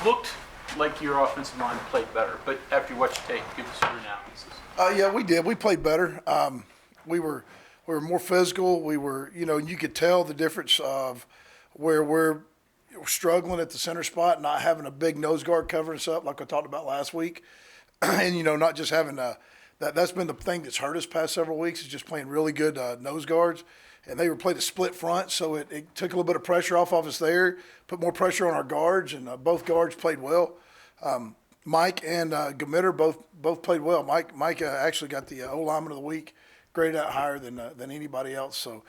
looked like your offensive line played better, but after you watch the tape, give us your analysis. Yeah, we did. We played better. We were more physical. We were, you could tell the difference of where we're struggling at the center spot, not having a big nose guard covering us up like I talked about last week, and not just having that's been the thing that's hurt us past several weeks is just playing really good nose guards. And they were played a split front, so it took a little bit of pressure off of us there, put more pressure on our guards, and both guards played well. Mike and Gamitter both played well. Mike actually got the O lineman of the week, graded out higher than anybody else. So,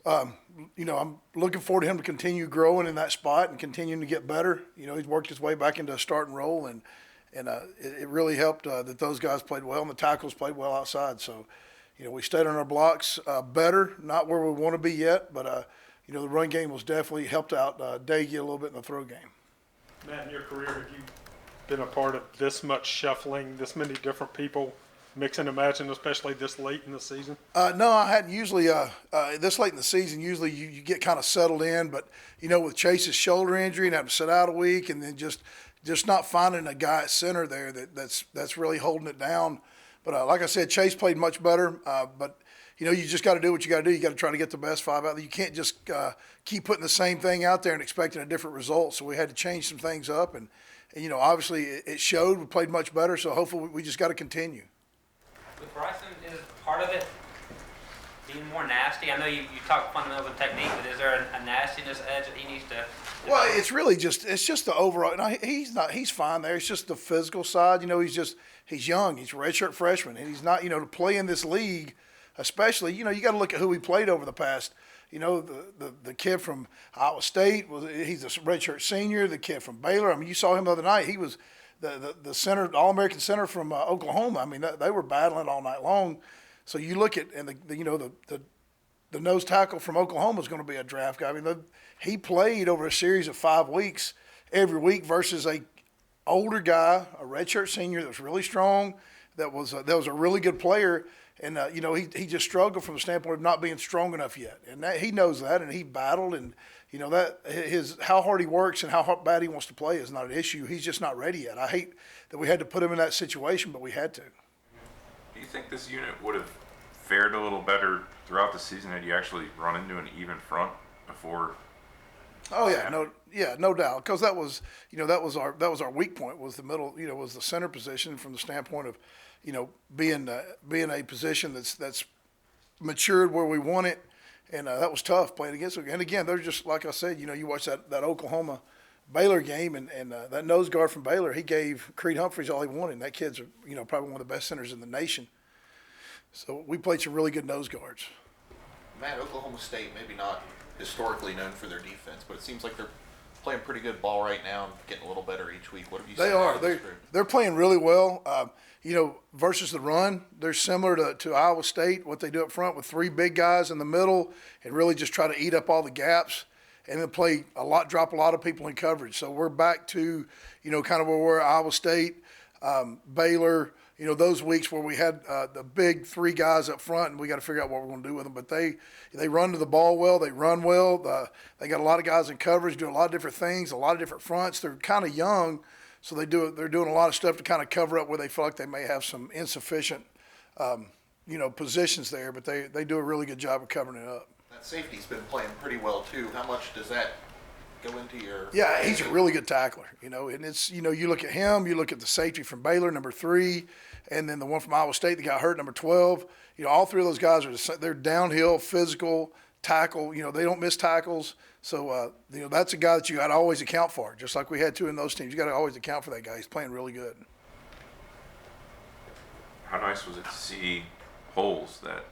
I'm looking forward to him to continue growing in that spot and continuing to get better. He's worked his way back into a starting role, and it really helped that those guys played well and the tackles played well outside. So, we stayed on our blocks better, not where we want to be yet, but the run game was definitely helped out Daggy a little bit in the throw game. Matt, in your career, have you been a part of this much shuffling, this many different people mixing and matching, especially this late in the season? No, I hadn't. Usually this late in the season, usually you get kind of settled in, but with Chase's shoulder injury and having to sit out a week, and then just not finding a guy at center there that's really holding it down. But like I said, Chase played much better. But you just got to do what you got to do. You got to try to get the best five out there. You can't just keep putting the same thing out there and expecting a different result. So we had to change some things up, and obviously it showed. We played much better. So hopefully we just got to continue. With Bryson, is part of it being more nasty? I know you talk fundamentals and technique, but is there a nastiness edge that he needs to? Well, it's really just the overall. No, he's fine there. It's just the physical side. He's young. He's a redshirt freshman, and he's not. To play in this league, especially, you got to look at who he played over the past. The kid from Iowa State he's a redshirt senior. The kid from Baylor. I mean, you saw him the other night. He was the center, All-American center from Oklahoma. I mean, they were battling all night long. So you look at and the nose tackle from Oklahoma is going to be a draft guy. I mean, he played over a series of 5 weeks every week versus a older guy, a redshirt senior that was really strong, that was a really good player, and he just struggled from the standpoint of not being strong enough yet, and he knows that, and he battled, and that how hard he works and how bad he wants to play is not an issue. He's just not ready yet. I hate that we had to put him in that situation, but we had to. Do you think this unit would have fared a little better throughout the season had you actually run into an even front before? Oh yeah, no doubt, because that was our weak point, was the middle, was the center position from the standpoint of, being a position that's matured where we want it, and that was tough playing against them. And again, they're just like I said, you watch that Oklahoma Baylor game, and that nose guard from Baylor, he gave Creed Humphreys all he wanted. And that kid's probably one of the best centers in the nation. So we played some really good nose guards. Matt, Oklahoma State, maybe not historically known for their defense, but it seems like they're playing pretty good ball right now and getting a little better each week. What have you seen? They are. They're playing really well. Versus the run, they're similar to Iowa State, what they do up front with 3 big guys in the middle and really just try to eat up all the gaps and then drop a lot of people in coverage. So we're back to, kind of where we're at Iowa State, Baylor, those weeks where we had the big 3 guys up front, and we got to figure out what we're going to do with them. But they run to the ball well. They run well. They got a lot of guys in coverage, doing a lot of different things, a lot of different fronts. They're kind of young, so they're doing a lot of stuff to kind of cover up where they feel like they may have some insufficient, positions there. But they do a really good job of covering it up. That safety's been playing pretty well too. How much does that go into your? Yeah, he's a really good tackler, and it's, you look at him, you look at the safety from Baylor, number 3, and then the one from Iowa State that got hurt, number 12. All 3 of those guys they're downhill, physical, tackle, they don't miss tackles. So, that's a guy that you got to always account for, just like we had 2 in those teams. You got to always account for that guy. He's playing really good. How nice was it to see holes that,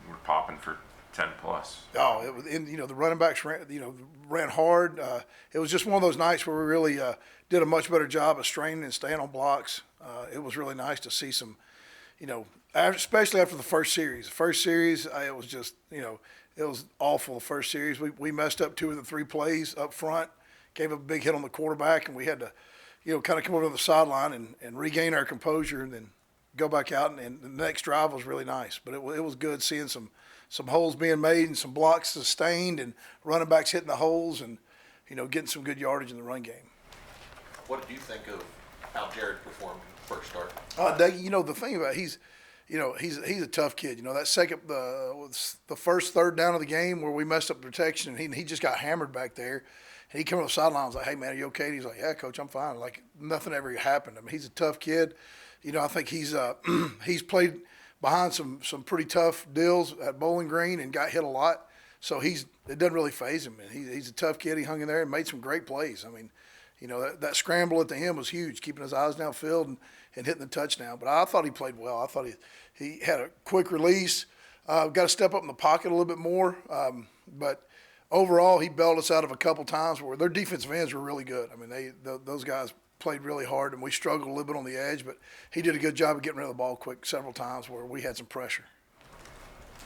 were popping for 10 plus? Oh, it was, the running backs ran hard. It was just one of those nights where we really did a much better job of straining and staying on blocks. It was really nice to see some, especially after the first series. The first series, it was just, it was awful. The first series, we messed up 2 of the 3 plays up front, gave up a big hit on the quarterback, and we had to, kind of come over to the sideline and regain our composure and then go back out. And the next drive was really nice. But it was good seeing some holes being made and some blocks sustained and running backs hitting the holes and, getting some good yardage in the run game. What did you think of how Jared performed first start? The thing about he's a tough kid. That second, the first third down of the game where we messed up protection, and he just got hammered back there. And he came on the sideline, was like, "Hey man, are you okay?" And he's like, "Yeah, coach, I'm fine." Like nothing ever happened. I mean, he's a tough kid. I think he's he's played behind some pretty tough deals at Bowling Green and got hit a lot. So it doesn't really faze him. And he's a tough kid. He hung in there and made some great plays. I mean, that scramble at the end was huge, keeping his eyes downfield and hitting the touchdown. But I thought he played well. I thought he had a quick release. Got to step up in the pocket a little bit more. But overall, he bailed us out of a couple times where their defensive ends were really good. I mean, those guys played really hard, and we struggled a little bit on the edge. But he did a good job of getting rid of the ball quick several times where we had some pressure.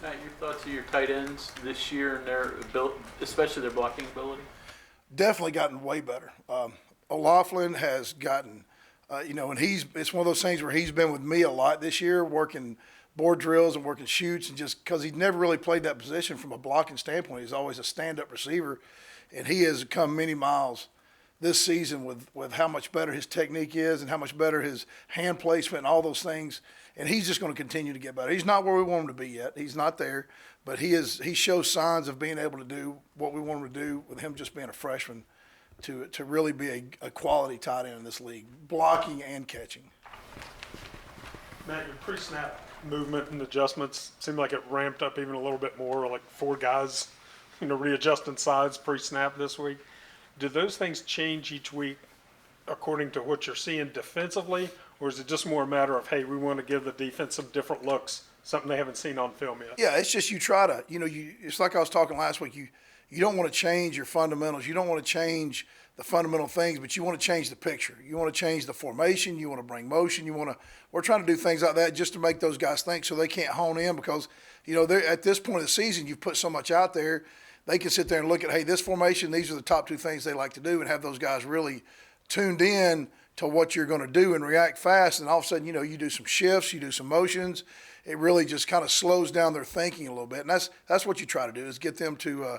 Matt, your thoughts of your tight ends this year and their ability, especially their blocking ability? Definitely gotten way better. O'Laughlin has gotten, and it's one of those things where he's been with me a lot this year, working board drills and working shoots, and just because he never really played that position from a blocking standpoint, he's always a stand-up receiver, and he has come many miles this season with how much better his technique is and how much better his hand placement and all those things. And he's just going to continue to get better. He's not where we want him to be yet. He's not there, but he shows signs of being able to do what we want him to do with him just being a freshman to really be a quality tight end in this league, blocking and catching. Matt, your pre-snap movement and adjustments seemed like it ramped up even a little bit more, like 4 guys, readjusting sides pre-snap this week. Do those things change each week according to what you're seeing defensively, or is it just more a matter of, hey, we want to give the defense some different looks, something they haven't seen on film yet? Yeah, it's just you try to, it's like I was talking last week, you don't want to change your fundamentals. You don't want to change the fundamental things, but you want to change the picture. You want to change the formation. You want to bring motion. We're trying to do things like that just to make those guys think so they can't hone in because, they're at this point of the season, you've put so much out there, they can sit there and look at, hey, this formation, these are the top 2 things they like to do, and have those guys really tuned in to what you're going to do and react fast. And all of a sudden, you do some shifts, you do some motions. It really just kind of slows down their thinking a little bit. And that's what you try to do is get them to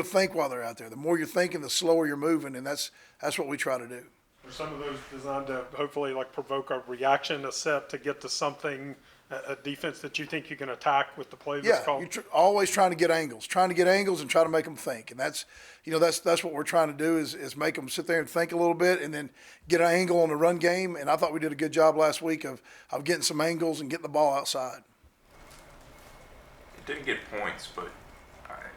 think while they're out there. The more you're thinking, the slower you're moving, and that's what we try to do. Are some of those designed to hopefully provoke a reaction, a set to get to something, a defense that you think you can attack with the play that's called? You're always trying to get angles and try to make them think. And that's what we're trying to do is make them sit there and think a little bit and then get an angle on the run game. And I thought we did a good job last week of getting some angles and getting the ball outside. It didn't get points, but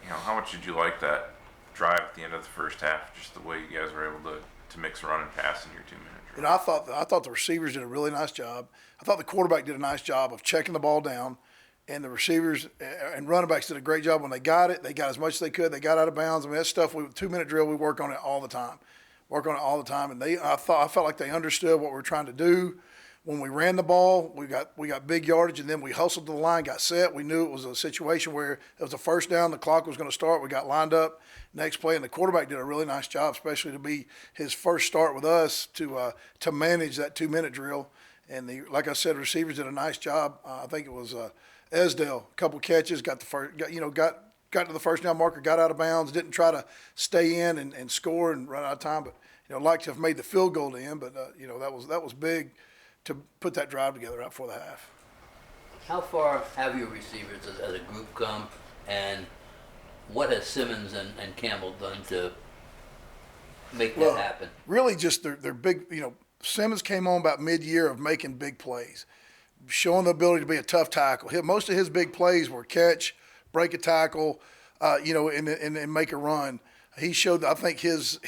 how much did you like that drive at the end of the first half? Just the way you guys were able to mix run and pass in your 2-minute drill. I thought the receivers did a really nice job. I thought the quarterback did a nice job of checking the ball down, and the receivers and running backs did a great job when they got it. They got as much as they could. They got out of bounds. I mean, that stuff, 2-minute drill, we work on it all the time. And I felt like they understood what we were trying to do. When we ran the ball, we got big yardage, and then we hustled to the line, got set. We knew it was a situation where it was a first down. The clock was going to start. We got lined up. Next play, and the quarterback did a really nice job, especially to be his first start with us to manage that 2-minute drill. And like I said, receivers did a nice job. I think it was Esdale, a couple catches, got to the first down marker, got out of bounds, didn't try to stay in and score and run out of time, but like to have made the field goal to end. But that was big to put that drive together right before the half. How far have your receivers as a group come, and what has Simmons and Campbell done to make that happen? Really just they're big, Simmons came on about mid-year of making big plays, showing the ability to be a tough tackle. Most of his big plays were catch, break a tackle, and make a run. He showed, I think, his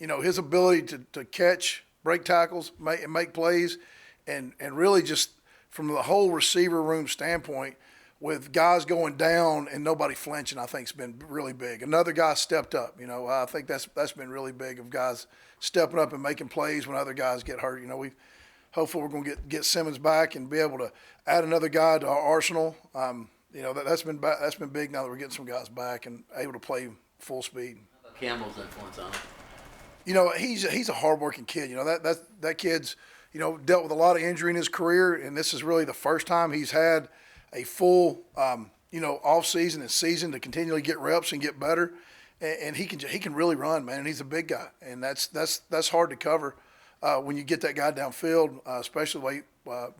ability to catch, break tackles, make plays, and really just from the whole receiver room standpoint, with guys going down and nobody flinching, I think it's been really big. Another guy stepped up. I think that's been really big of guys stepping up and making plays when other guys get hurt. Hopefully we're going to get Simmons back and be able to add another guy to our arsenal. That's been big now that we're getting some guys back and able to play full speed. How about Campbell's influence on him? He's a hardworking kid. That kid's dealt with a lot of injury in his career, and this is really the first time he's had a full off season and season to continually get reps and get better. and he can really run, man. And he's a big guy, and that's hard to cover when you get that guy downfield, especially the way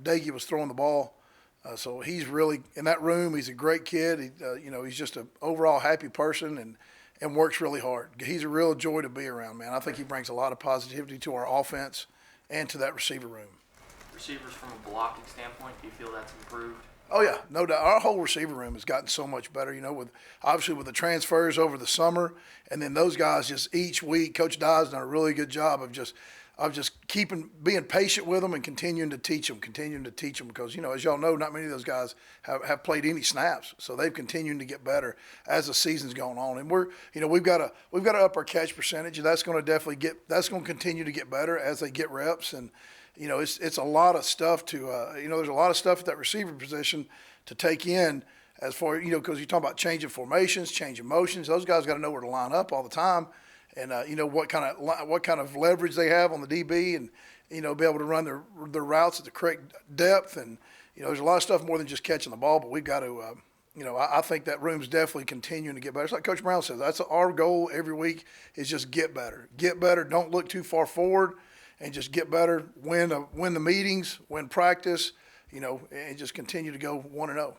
Daggy was throwing the ball. So he's really in that room. He's a great kid. He's just an overall happy person and works really hard. He's a real joy to be around, man. I think he brings a lot of positivity to our offense and to that receiver room. Receivers from a blocking standpoint, do you feel that's improved? Oh yeah, no doubt. Our whole receiver room has gotten so much better. With the transfers over the summer, and then those guys just each week. Coach Dye's done a really good job of just being patient with them and continuing to teach them because as y'all know, not many of those guys have played any snaps, so they've continued to get better as the season's gone on. And we've got to up our catch percentage, and that's going to continue to get better as they get reps. And it's a lot of stuff to there's a lot of stuff at that receiver position to take in as far because you're talking about changing formations, changing motions. Those guys got to know where to line up all the time, and what kind of leverage they have on the DB, and be able to run their routes at the correct depth. And there's a lot of stuff more than just catching the ball, but we've got to I think that room's definitely continuing to get better. It's like Coach Brown says, that's our goal every week is just get better. Don't look too far forward. And just get better, win the meetings, win practice, and just continue to go 1-0.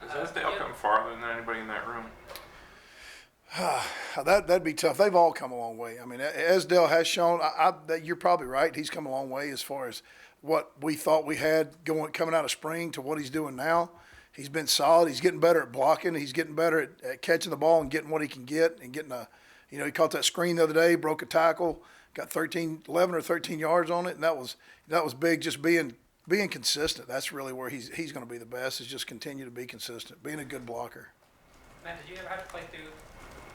Has Dale come farther than anybody in that room? That'd be tough. They've all come a long way. I mean, as Dale has shown, you're probably right. He's come a long way as far as what we thought we had coming out of spring to what he's doing now. He's been solid. He's getting better at blocking. He's getting better at catching the ball and getting what he can get and getting he caught that screen the other day, broke a tackle. Got 11 or 13 yards on it, and that was big. Just being consistent. That's really where he's going to be the best. Is just continue to be consistent, being a good blocker. Matt, did you ever have to play through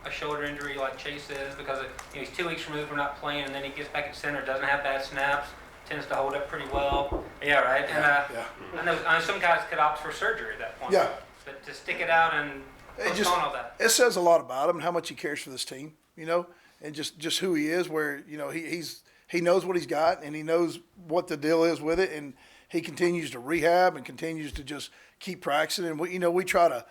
a shoulder injury like Chase is because he's 2 weeks removed from not playing, and then he gets back at center, doesn't have bad snaps, tends to hold up pretty well. Yeah, right. And Yeah. I know some guys could opt for surgery at that point. Yeah. But to stick it out and postpone all that. It says a lot about him and how much he cares for this team. And just who he is, where he knows what he's got and he knows what the deal is with it, and he continues to rehab and continues to just keep practicing. And we try to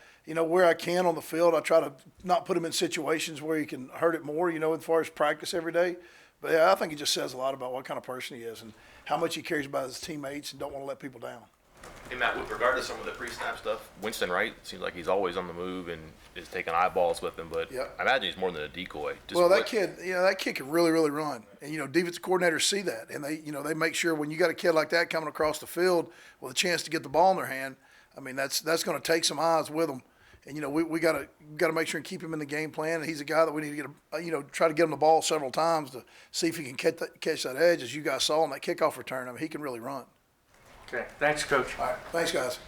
where I can on the field, I try to not put him in situations where he can hurt it more. As far as practice every day. But yeah, I think it just says a lot about what kind of person he is and how much he cares about his teammates and don't want to let people down. Hey, Matt, with regard to some of the pre-snap stuff, Winston Wright seems like he's always on the move and is taking eyeballs with him, but Yep. I imagine he's more than a decoy. That kid can really, really run. And, defensive coordinators see that. And they make sure when you got a kid like that coming across the field with a chance to get the ball in their hand, I mean, that's going to take some eyes with them. And, we got to make sure and keep him in the game plan. And he's a guy that we need to get, try to get him the ball several times to see if he can catch that edge, as you guys saw on that kickoff return. I mean, he can really run. Okay, thanks, Coach. All right, thanks, guys.